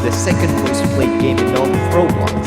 the second most played game in known Roblox.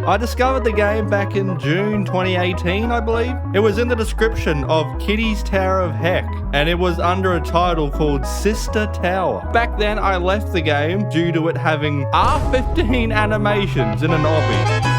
I discovered the game back in June 2018, I believe. It was in the description of Kitty's Tower of Heck, and it was under a title called Sister Tower. Back then, I left the game due to it having R15 animations in an obby.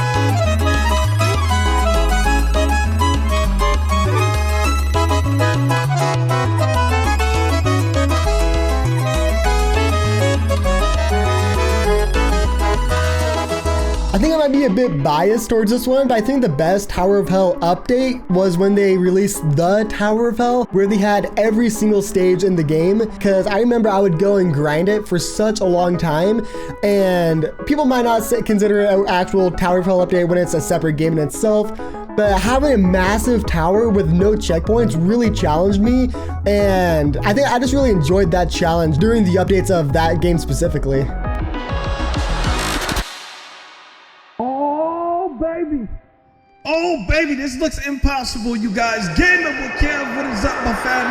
I think I might be a bit biased towards this one, but I think the best Tower of Hell update was when they released the Tower of Hell, where they had every single stage in the game, because I remember I would go and grind it for such a long time, and people might not consider it an actual Tower of Hell update when it's a separate game in itself, but having a massive tower with no checkpoints really challenged me, and I think I just really enjoyed that challenge during the updates of that game specifically. Oh baby, this looks impossible, you guys. Game up with Kev, what is up, my fam?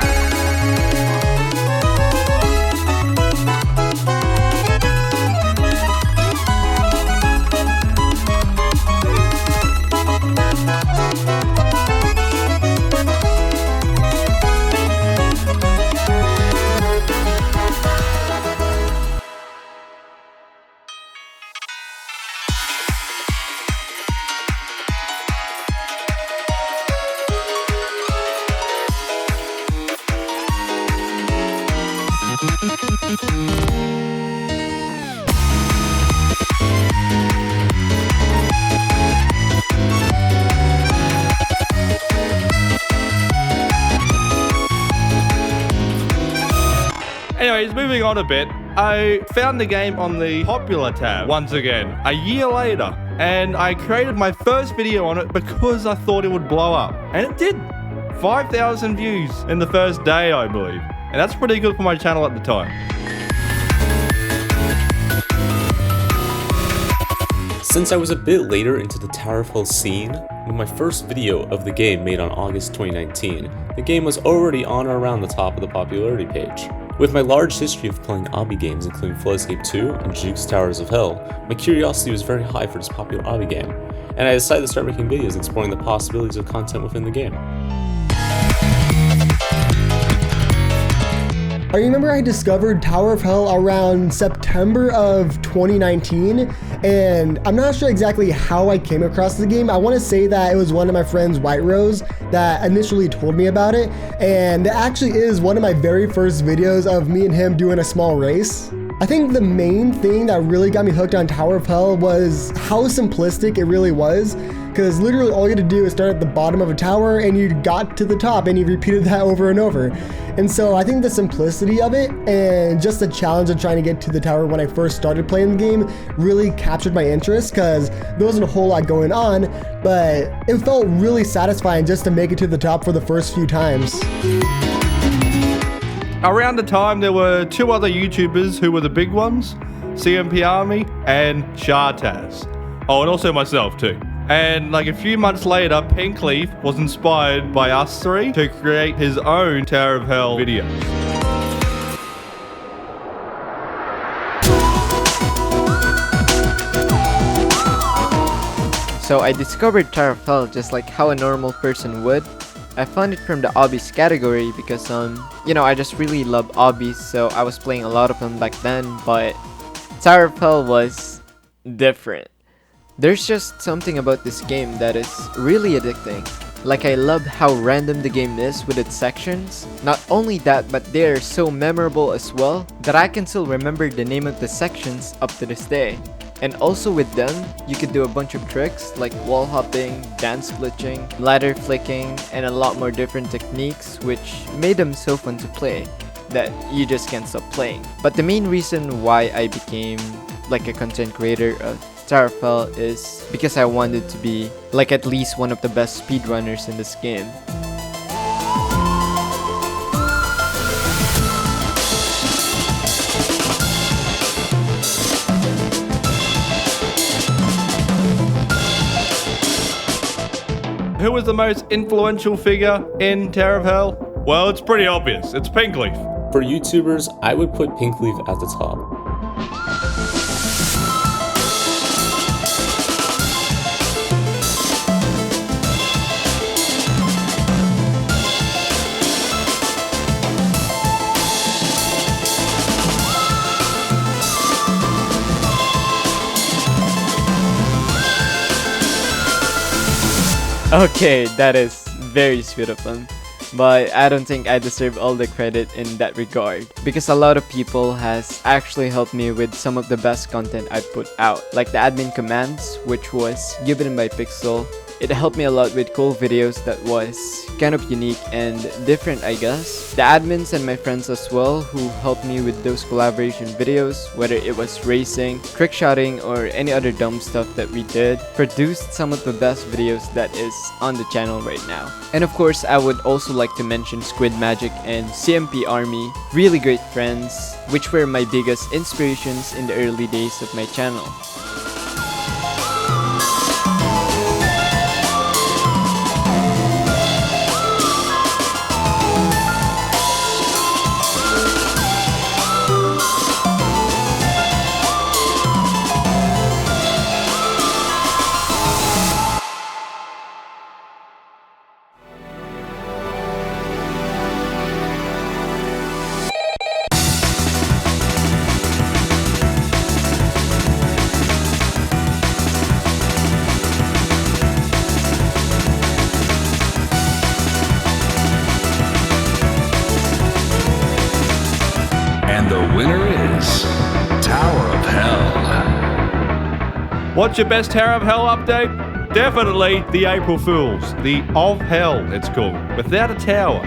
Anyways, moving on a bit, I found the game on the popular tab once again, a year later, and I created my first video on it because I thought it would blow up. And it did. 5,000 views in the first day, I believe. And that's pretty good for my channel at the time. Since I was a bit later into the Tower of Hell scene, with my first video of the game made on August 2019, the game was already on or around the top of the popularity page. With my large history of playing obby games including Floodscape 2 and Juke's Towers of Hell, my curiosity was very high for this popular obby game, and I decided to start making videos exploring the possibilities of content within the game. I remember I discovered Tower of Hell around September of 2019, and I'm not sure exactly how I came across the game. I want to say that it was one of my friends, White Rose, that initially told me about it, and it actually is one of my very first videos of me and him doing a small race. I think the main thing that really got me hooked on Tower of Hell was how simplistic it really was, because literally all you had to do is start at the bottom of a tower and you got to the top, and you repeated that over and over. And so I think the simplicity of it and just the challenge of trying to get to the tower when I first started playing the game really captured my interest, because there wasn't a whole lot going on, but it felt really satisfying just to make it to the top for the first few times. Around the time, there were two other YouTubers who were the big ones, CMP Army and Shartaz. Oh, and also myself too. And like a few months later, PinkLeaf was inspired by us three to create his own Tower of Hell videos. So I discovered Tower of Hell just like how a normal person would. I found it from the obbies category because you know, I just really love obbies, so I was playing a lot of them back then, but Tower of Hell was different. There's just something about this game that is really addicting. Like, I love how random the game is with its sections. Not only that, but they are so memorable as well that I can still remember the name of the sections up to this day. And also with them, you could do a bunch of tricks like wall hopping, dance glitching, ladder flicking, and a lot more different techniques, which made them so fun to play that you just can't stop playing. But the main reason why I became like a content creator of Tower of Hell is because I wanted to be like at least one of the best speedrunners in this game. Who was the most influential figure in Tower of Hell? Well, it's pretty obvious. It's PinkLeaf. For YouTubers, I would put PinkLeaf at the top. Okay, that is very sweet of them, but I don't think I deserve all the credit in that regard, because a lot of people has actually helped me with some of the best content I put out, like the admin commands, which was given by Pixel. It helped me a lot with cool videos that was kind of unique and different, I guess. The admins and my friends as well who helped me with those collaboration videos, whether it was racing, trickshotting, or any other dumb stuff that we did, produced some of the best videos that is on the channel right now. And of course, I would also like to mention Squid Magic and CMP Army, really great friends, which were my biggest inspirations in the early days of my channel. And the winner is Tower of Hell. What's your best Tower of Hell update? Definitely the April Fools. The of Hell, it's called. Without a tower.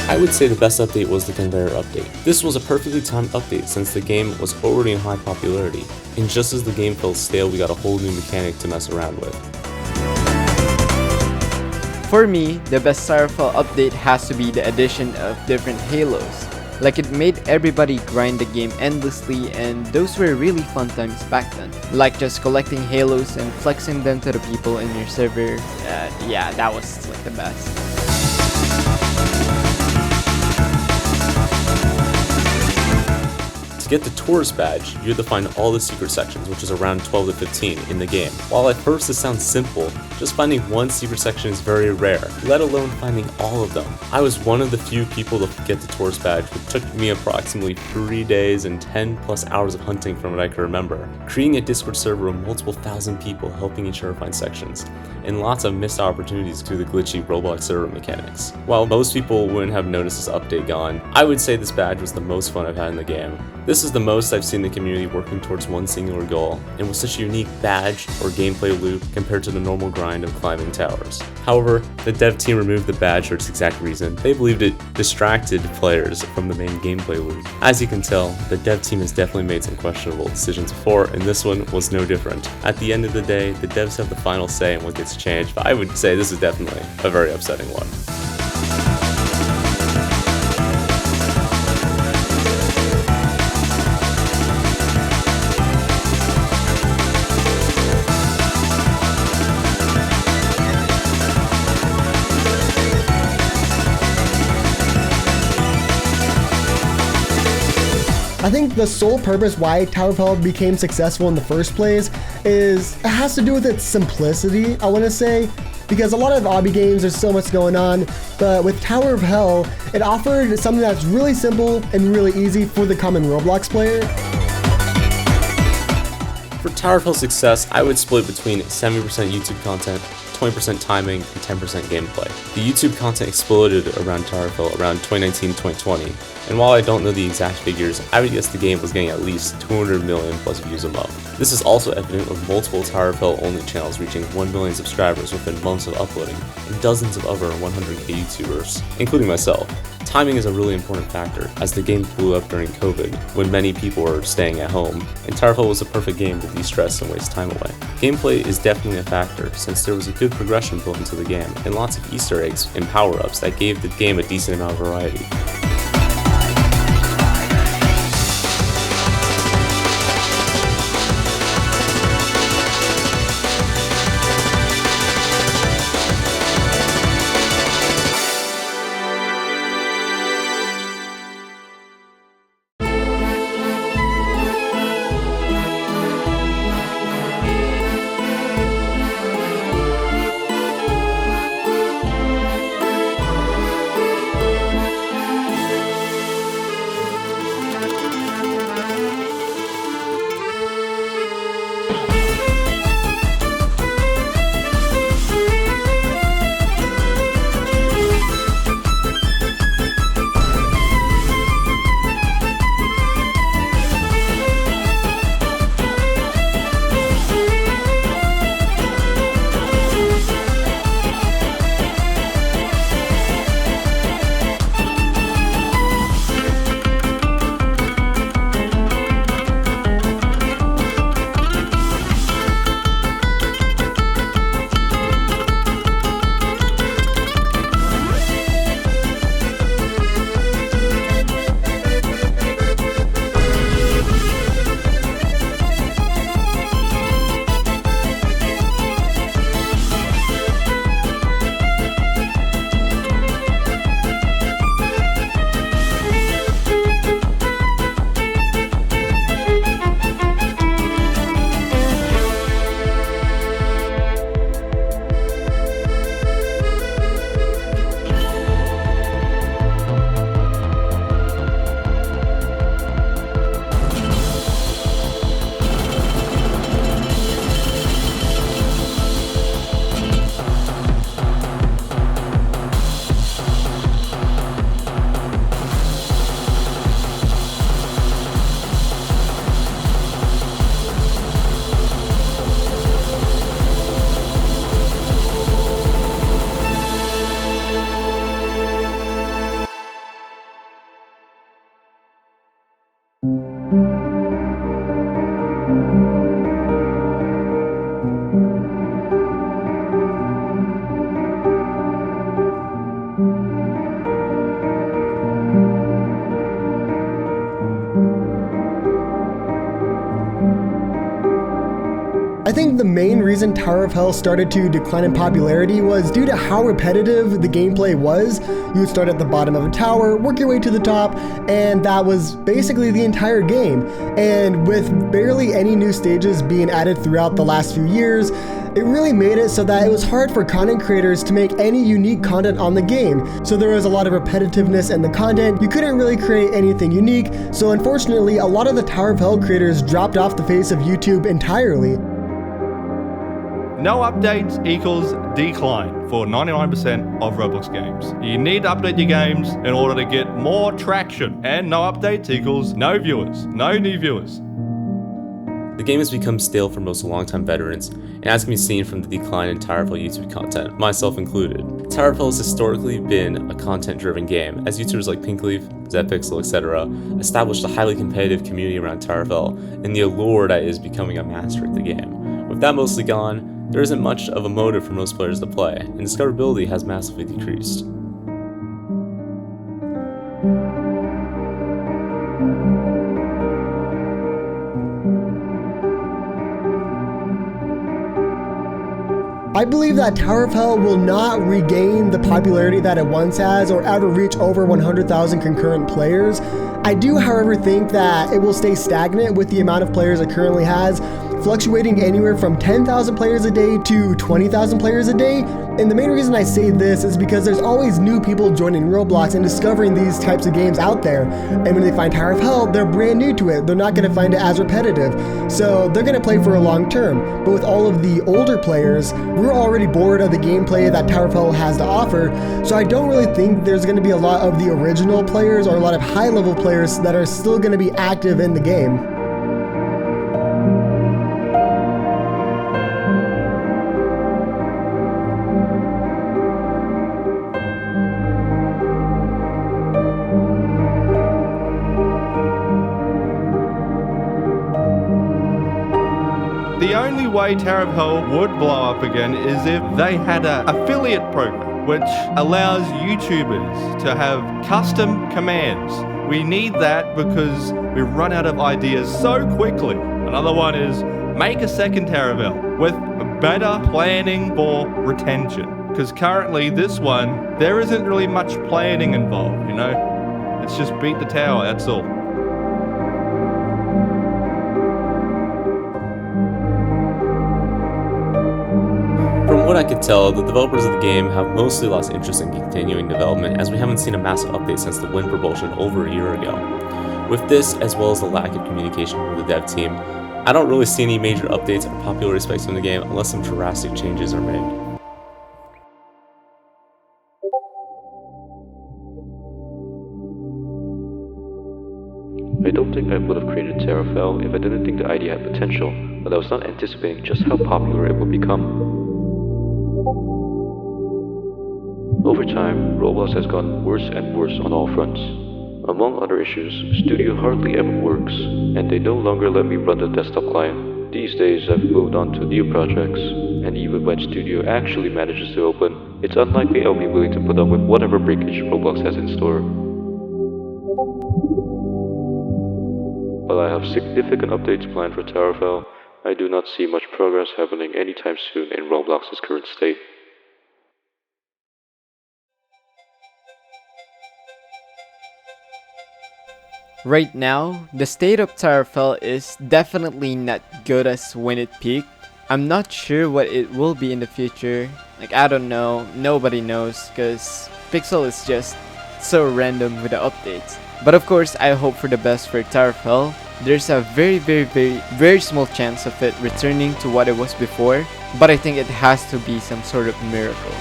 I would say the best update was the conveyor update. This was a perfectly timed update since the game was already in high popularity, and just as the game felt stale, we got a whole new mechanic to mess around with. For me, the best Tower of Hell update has to be the addition of different halos. Like, it made everybody grind the game endlessly, and those were really fun times back then. Like just collecting halos and flexing them to the people in your server. Yeah, that was like the best. To get the tourist badge, you had to find all the secret sections, which is around 12 to 15 in the game. While at first it sounds simple, just finding one secret section is very rare, let alone finding all of them. I was one of the few people to get the tourist badge, which took me approximately 3 days and 10 plus hours of hunting from what I can remember. Creating a Discord server with multiple thousand people helping each other find sections, and lots of missed opportunities through the glitchy Roblox server mechanics. While most people wouldn't have noticed this update gone, I would say this badge was the most fun I've had in the game. This is the most I've seen the community working towards one singular goal, and with such a unique badge or gameplay loop compared to the normal grind of climbing towers. However, the dev team removed the badge for its exact reason. They believed it distracted players from the main gameplay loop. As you can tell, the dev team has definitely made some questionable decisions before, and this one was no different. At the end of the day, the devs have the final say in what gets changed, but I would say this is definitely a very upsetting one. I think the sole purpose why Tower of Hell became successful in the first place is it has to do with its simplicity, I want to say. Because a lot of obby games, there's so much going on, but with Tower of Hell, it offered something that's really simple and really easy for the common Roblox player. For Tower of Hell's success, I would split between 70% YouTube content, 20% timing, and 10% gameplay. The YouTube content exploded around Tower of Hell around 2019-2020, and while I don't know the exact figures, I would guess the game was getting at least 200 million plus views a month. This is also evident with multiple Tower of Hell only channels reaching 1 million subscribers within months of uploading, and dozens of other 100k YouTubers, including myself. Timing is a really important factor, as the game blew up during COVID, when many people were staying at home, and Tower of Hell was a perfect game to de-stress and waste time away. Gameplay is definitely a factor, since there was a good progression built into the game, and lots of Easter eggs and power-ups that gave the game a decent amount of variety. I think the main reason Tower of Hell started to decline in popularity was due to how repetitive the gameplay was. You would start at the bottom of a tower, work your way to the top, and that was basically the entire game. And with barely any new stages being added throughout the last few years, it really made it so that it was hard for content creators to make any unique content on the game. So there was a lot of repetitiveness in the content. You couldn't really create anything unique. So unfortunately, a lot of the Tower of Hell creators dropped off the face of YouTube entirely. No updates equals decline for 99% of Roblox games. You need to update your games in order to get more traction, and no updates equals no viewers, no new viewers. The game has become stale for most longtime veterans, and as can be seen from the decline in Tower of Hell YouTube content, myself included. Tower of Hell has historically been a content-driven game, as YouTubers like PinkLeaf, Pixel, etc. established a highly competitive community around Tower of Hell, and the allure that is becoming a master at the game. With that mostly gone, there isn't much of a motive for most players to play, and discoverability has massively decreased. I believe that Tower of Hell will not regain the popularity that it once has or ever reach over 100,000 concurrent players. I do, however, think that it will stay stagnant with the amount of players it currently has, fluctuating anywhere from 10,000 players a day to 20,000 players a day. And the main reason I say this is because there's always new people joining Roblox and discovering these types of games out there. And when they find Tower of Hell, they're brand new to it. They're not going to find it as repetitive. So they're going to play for a long term. But with all of the older players, we're already bored of the gameplay that Tower of Hell has to offer. So I don't really think there's going to be a lot of the original players or a lot of high level players that are still going to be active in the game. The only way Tower of Hell would blow up again is if they had an affiliate program which allows YouTubers to have custom commands. We need that because we run out of ideas so quickly. Another one is make a second Tower of Hell with better planning for retention. Because currently this one, there isn't really much planning involved, you know? It's just beat the tower, that's all. From what I could tell, the developers of the game have mostly lost interest in continuing development, as we haven't seen a massive update since the Wind propulsion over a year ago. With this, as well as the lack of communication with the dev team, I don't really see any major updates or popularity spikes in the game unless some drastic changes are made. I don't think I would have created Tower of Hell if I didn't think the idea had potential, but I was not anticipating just how popular it would become. Over time, Roblox has gotten worse and worse on all fronts. Among other issues, Studio hardly ever works, and they no longer let me run the desktop client. These days I've moved on to new projects, and even when Studio actually manages to open, it's unlikely I'll be willing to put up with whatever breakage Roblox has in store. While I have significant updates planned for Tower of Hell, I do not see much progress happening anytime soon in Roblox's current state. Right now, the state of Tower of Hell is definitely not good as when it peaked. I'm not sure what it will be in the future. Like, I don't know, nobody knows, cause Pixel is just so random with the updates. But of course, I hope for the best for Tower of Hell. There's a very small chance of it returning to what it was before, but I think it has to be some sort of miracle.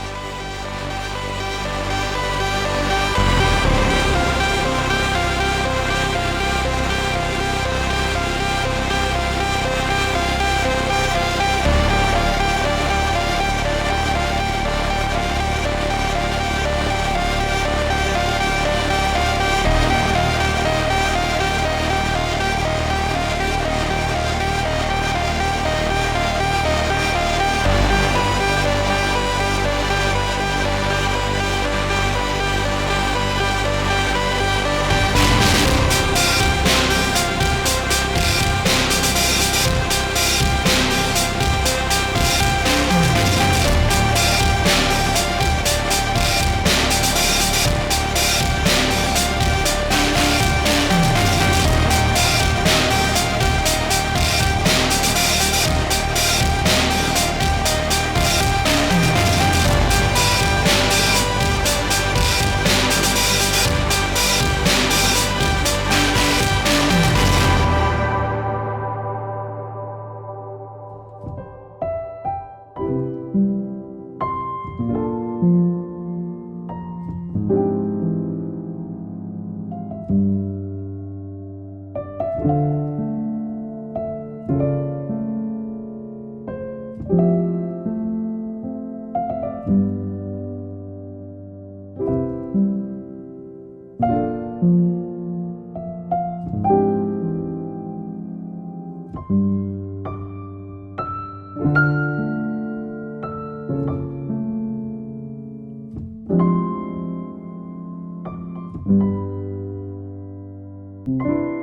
you